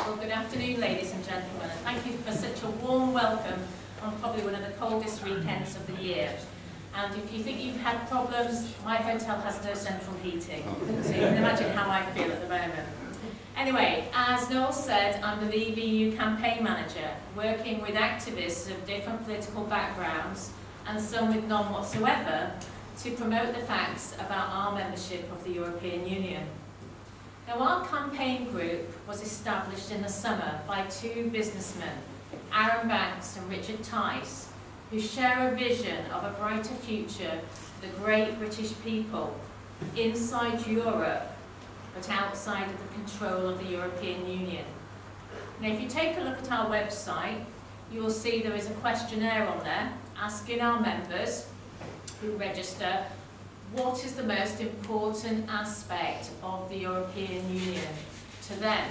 Well, good afternoon, ladies and gentlemen, and thank you for such a warm welcome on probably one of the coldest weekends of the year. And if you think you've had problems, my hotel has no central heating, so you can imagine how I feel at the moment. Anyway, as Noel said, I'm the Leave.EU campaign manager, working with activists of different political backgrounds and some with none whatsoever to promote the facts about our membership of the European Union. Now, our campaign group was established in the summer by two businessmen, Aaron Banks and Richard Tice, who share a vision of a brighter future for the great British people inside Europe, but outside of the control of the European Union. Now, if you take a look at our website, you will see there is a questionnaire on there asking our members who register what is the most important aspect of the European Union to them.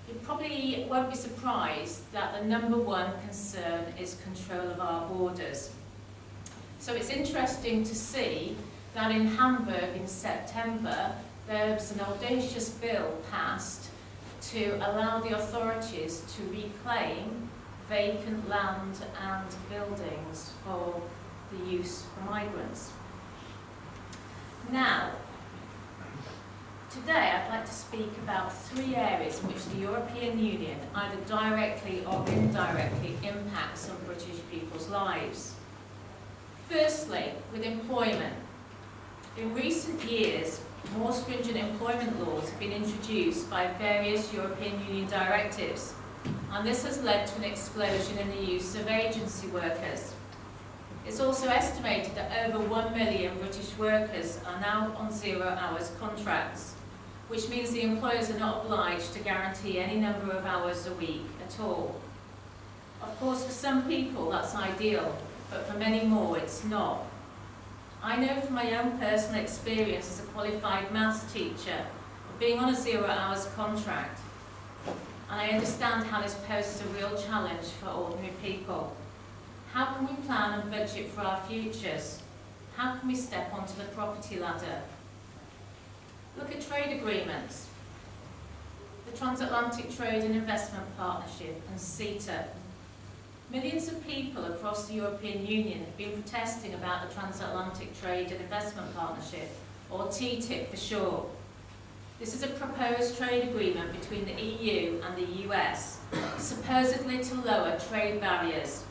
You probably won't be surprised that the #1 concern is control of our borders. So it's interesting to see that in Hamburg in September, there was an audacious bill passed to allow the authorities to reclaim vacant land and buildings for the use for migrants. Now, today I'd like to speak about 3 areas in which the European Union either directly or indirectly impacts on British people's lives. Firstly, with employment. In recent years, more stringent employment laws have been introduced by various European Union directives, and this has led to an explosion in the use of agency workers. It's also estimated that over 1 million British workers are now on 0 hours contracts, which means the employers are not obliged to guarantee any number of hours a week at all. Of course, for some people that's ideal, but for many more it's not. I know from my own personal experience as a qualified maths teacher of being on a 0 hours contract, and I understand how this poses a real challenge for ordinary people. How can we plan and budget for our futures? How can we step onto the property ladder? Look at trade agreements. The Transatlantic Trade and Investment Partnership and CETA. Millions of people across the European Union have been protesting about the Transatlantic Trade and Investment Partnership, or TTIP for short. This is a proposed trade agreement between the EU and the US, supposedly to lower trade barriers.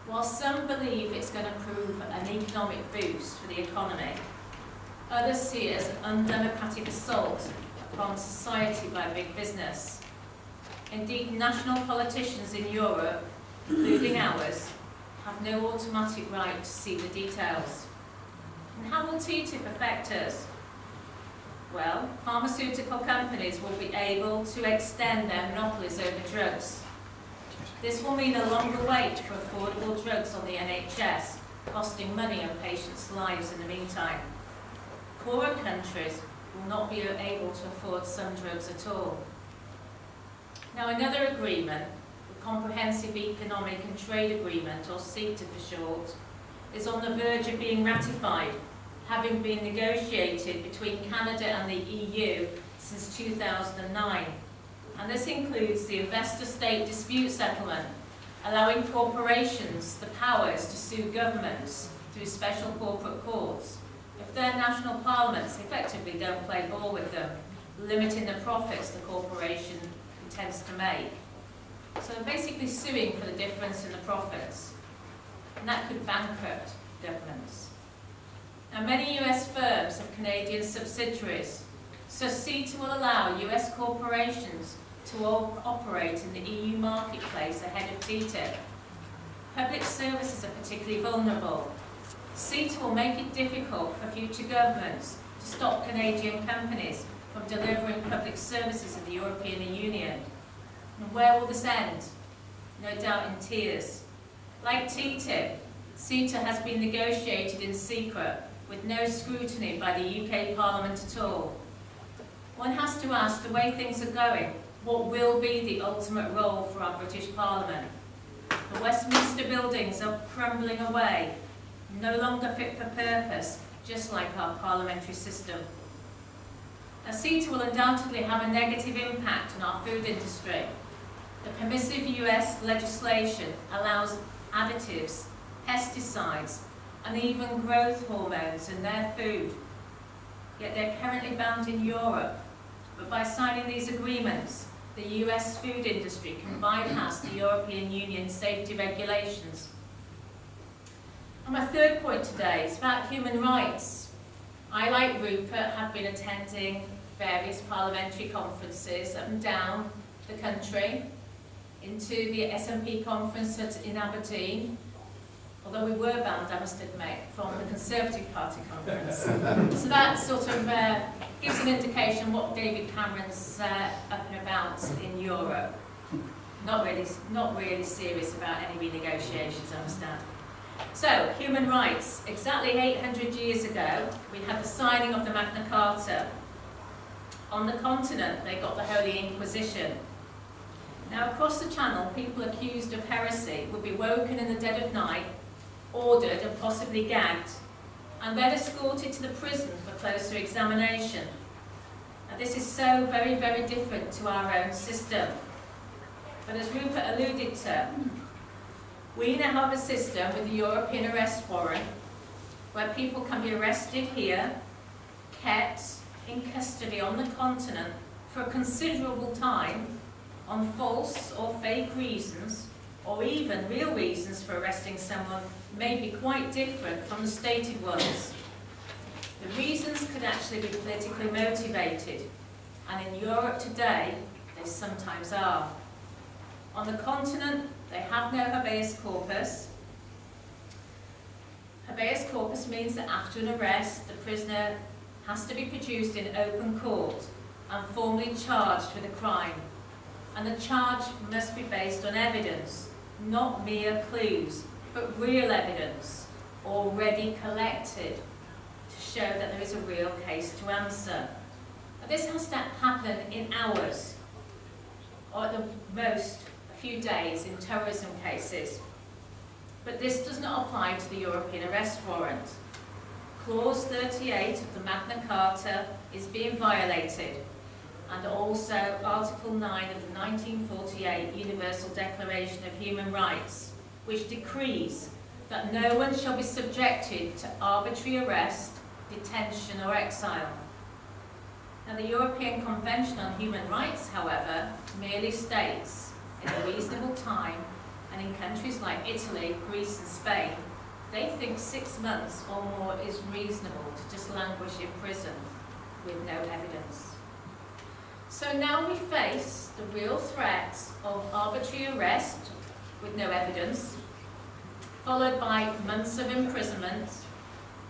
While some believe it's going to prove an economic boost for the economy, others see it as an undemocratic assault upon society by big business. Indeed, national politicians in Europe, including ours, have no automatic right to see the details. And how will TTIP affect us? Well, pharmaceutical companies will be able to extend their monopolies over drugs. This will mean a longer wait for affordable drugs on the NHS, costing money and patients' lives in the meantime. Poorer countries will not be able to afford some drugs at all. Now, another agreement, the Comprehensive Economic and Trade Agreement, or CETA for short, is on the verge of being ratified, having been negotiated between Canada and the EU since 2009. And this includes the investor-state dispute settlement, allowing corporations the powers to sue governments through special corporate courts if their national parliaments effectively don't play ball with them, limiting the profits the corporation intends to make. So they're basically suing for the difference in the profits, and that could bankrupt governments. Now, many US firms have Canadian subsidiaries, so CETA will allow US corporations to operate in the EU marketplace ahead of TTIP. Public services are particularly vulnerable. CETA will make it difficult for future governments to stop Canadian companies from delivering public services in the European Union. And where will this end? No doubt in tears. Like TTIP, CETA has been negotiated in secret with no scrutiny by the UK Parliament at all. One has to ask, the way things are going, what will be the ultimate role for our British Parliament? The Westminster buildings are crumbling away, no longer fit for purpose, just like our parliamentary system. Now, CETA will undoubtedly have a negative impact on our food industry. The permissive US legislation allows additives, pesticides, and even growth hormones in their food. Yet they're currently banned in Europe. But by signing these agreements, the US food industry can bypass the European Union safety regulations. And my third point today is about human rights. I, like Rupert, have been attending various parliamentary conferences up and down the country, into the SNP conference in Aberdeen, although we were banned, I must admit, from the Conservative Party conference. So that sort of gives an indication what David Cameron's up and about in Europe. Not really serious about any renegotiations, I understand. So, human rights. Exactly 800 years ago, we had the signing of the Magna Carta. On the continent, they got the Holy Inquisition. Now, across the Channel, people accused of heresy would be woken in the dead of night, ordered and possibly gagged, and then escorted to the prison for closer examination. Now, this is so very, very different to our own system. But as Rupert alluded to, we now have a system with the European arrest warrant where people can be arrested here, kept in custody on the continent for a considerable time on false or fake reasons, or even real reasons for arresting someone may be quite different from the stated ones. The reasons could actually be politically motivated, and in Europe today, they sometimes are. On the continent, they have no habeas corpus. Habeas corpus means that after an arrest, the prisoner has to be produced in open court and formally charged with a crime. And the charge must be based on evidence, not mere clues, but real evidence already collected to show that there is a real case to answer. And this has to happen in hours, or at the most a few days in terrorism cases. But this does not apply to the European arrest warrant. Clause 38 of the Magna Carta is being violated, and also Article 9 of the 1948 Universal Declaration of Human Rights, which decrees that no one shall be subjected to arbitrary arrest, detention or exile. Now, the European Convention on Human Rights, however, merely states in a reasonable time, and in countries like Italy, Greece and Spain, they think 6 months or more is reasonable to just languish in prison with no evidence. So now we face the real threat of arbitrary arrest with no evidence, followed by months of imprisonment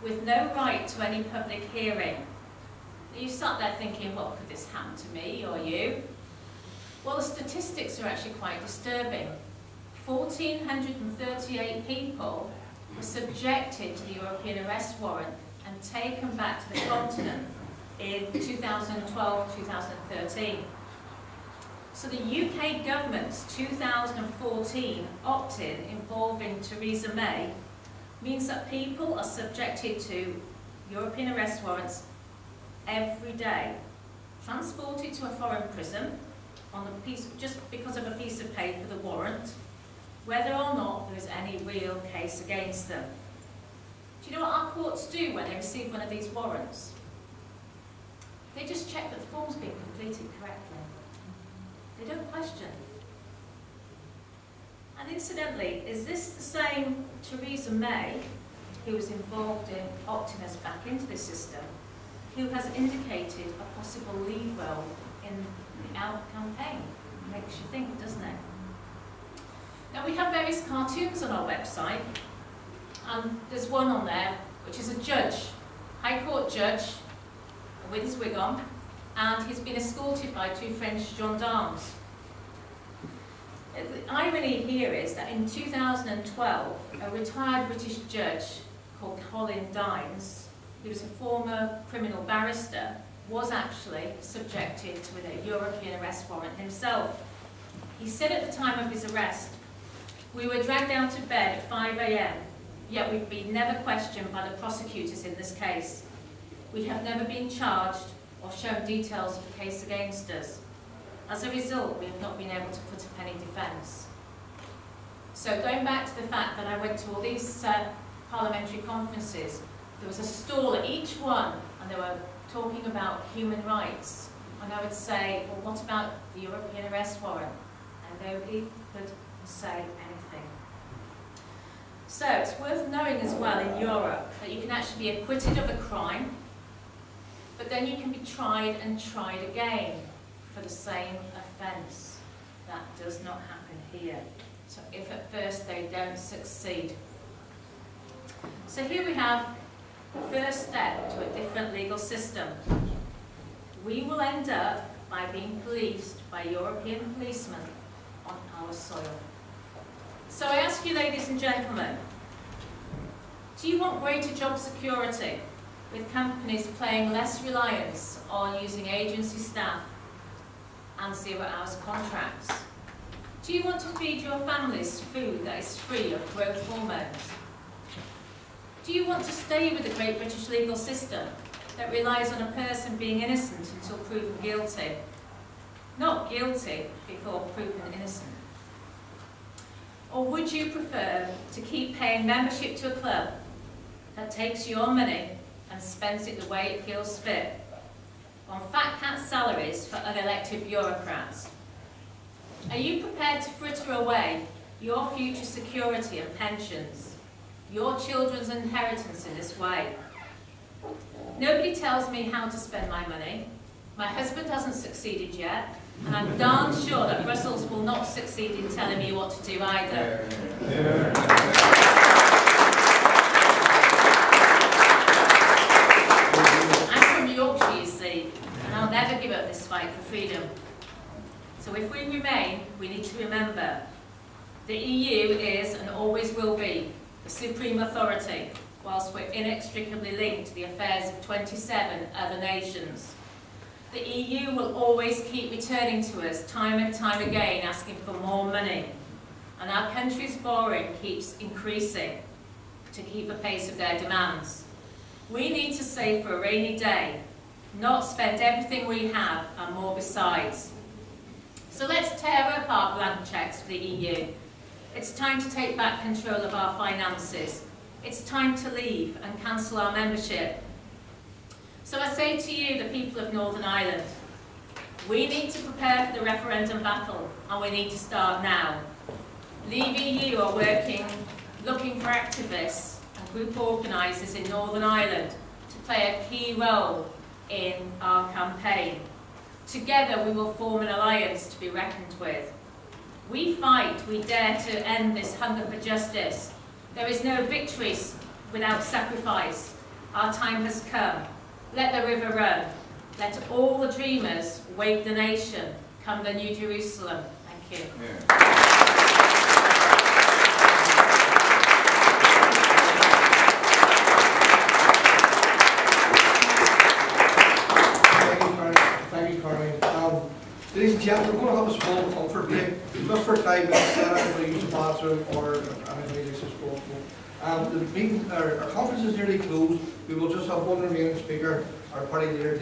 with no right to any public hearing. You sat there thinking, well, could this happen to me or you? Well, the statistics are actually quite disturbing. 1,438 people were subjected to the European arrest warrant and taken back to the continent in 2012-2013. So the UK government's 2014 opt-in involving Theresa May means that people are subjected to European arrest warrants every day, transported to a foreign prison on a piece, just because of a piece of paper, the warrant, whether or not there is any real case against them. Do you know what our courts do when they receive one of these warrants? They just check that the form's been completed correctly. They don't question. And incidentally, is this the same Theresa May who was involved in opting us back into this system, who has indicated a possible lead role in the ALP campaign? Makes you think, doesn't it? Now, we have various cartoons on our website, and there's one on there which is a judge, High Court judge, with his wig on, and he's been escorted by 2 French gendarmes. The irony here is that in 2012, a retired British judge called Colin Dines, who was a former criminal barrister, was actually subjected to a European arrest warrant himself. He said at the time of his arrest, "We were dragged out of bed at 5 AM, yet we've been never questioned by the prosecutors in this case. We have never been charged or shown details of the case against us. As a result, we have not been able to put up any defence. So going back to the fact that I went to all these parliamentary conferences, there was a stall at each one, and they were talking about human rights. And I would say, well, what about the European arrest warrant? And nobody could say anything. So it's worth knowing as well in Europe that you can actually be acquitted of a crime, but then you can be tried and tried again for the same offence. That does not happen here. So if at first they don't succeed. So here we have the first step to a different legal system. We will end up by being policed by European policemen on our soil. So I ask you, ladies and gentlemen, do you want greater job security with companies playing less reliance on using agency staff and 0 hours contracts? Do you want to feed your families food that is free of growth hormones? Do you want to stay with the great British legal system that relies on a person being innocent until proven guilty, not guilty before proven innocent? Or would you prefer to keep paying membership to a club that takes your money and spends it the way it feels fit, on fat cat salaries for unelected bureaucrats? Are you prepared to fritter away your future security and pensions, your children's inheritance in this way? Nobody tells me how to spend my money. My husband hasn't succeeded yet, and I'm darn sure that Brussels will not succeed in telling me what to do either. I'm from Yorkshire, you see, and I'll never give up this fight for freedom. So if we remain, we need to remember the EU is and always will be the supreme authority, whilst we're inextricably linked to the affairs of 27 other nations. The EU will always keep returning to us time and time again, asking for more money. And our country's borrowing keeps increasing to keep a pace of their demands. We need to save for a rainy day, not spend everything we have and more besides. So let's tear up our blank cheques for the EU. It's time to take back control of our finances. It's time to leave and cancel our membership. So I say to you, the people of Northern Ireland, we need to prepare for the referendum battle, and we need to start now. Leave.EU are looking for activists and group organisers in Northern Ireland to play a key role in our campaign. Together we will form an alliance to be reckoned with. We fight, we dare to end this hunger for justice. There is no victories without sacrifice. Our time has come. Let the river run. Let all the dreamers wake the nation. Come the New Jerusalem. Thank you. Thank you, Caroline. Ladies and gentlemen, we're going to have a small comfort break, just for 5 minutes, let everybody use the bathroom or anybody else is possible. The meeting, our conference is nearly closed. We will just have one remaining speaker, our party leader.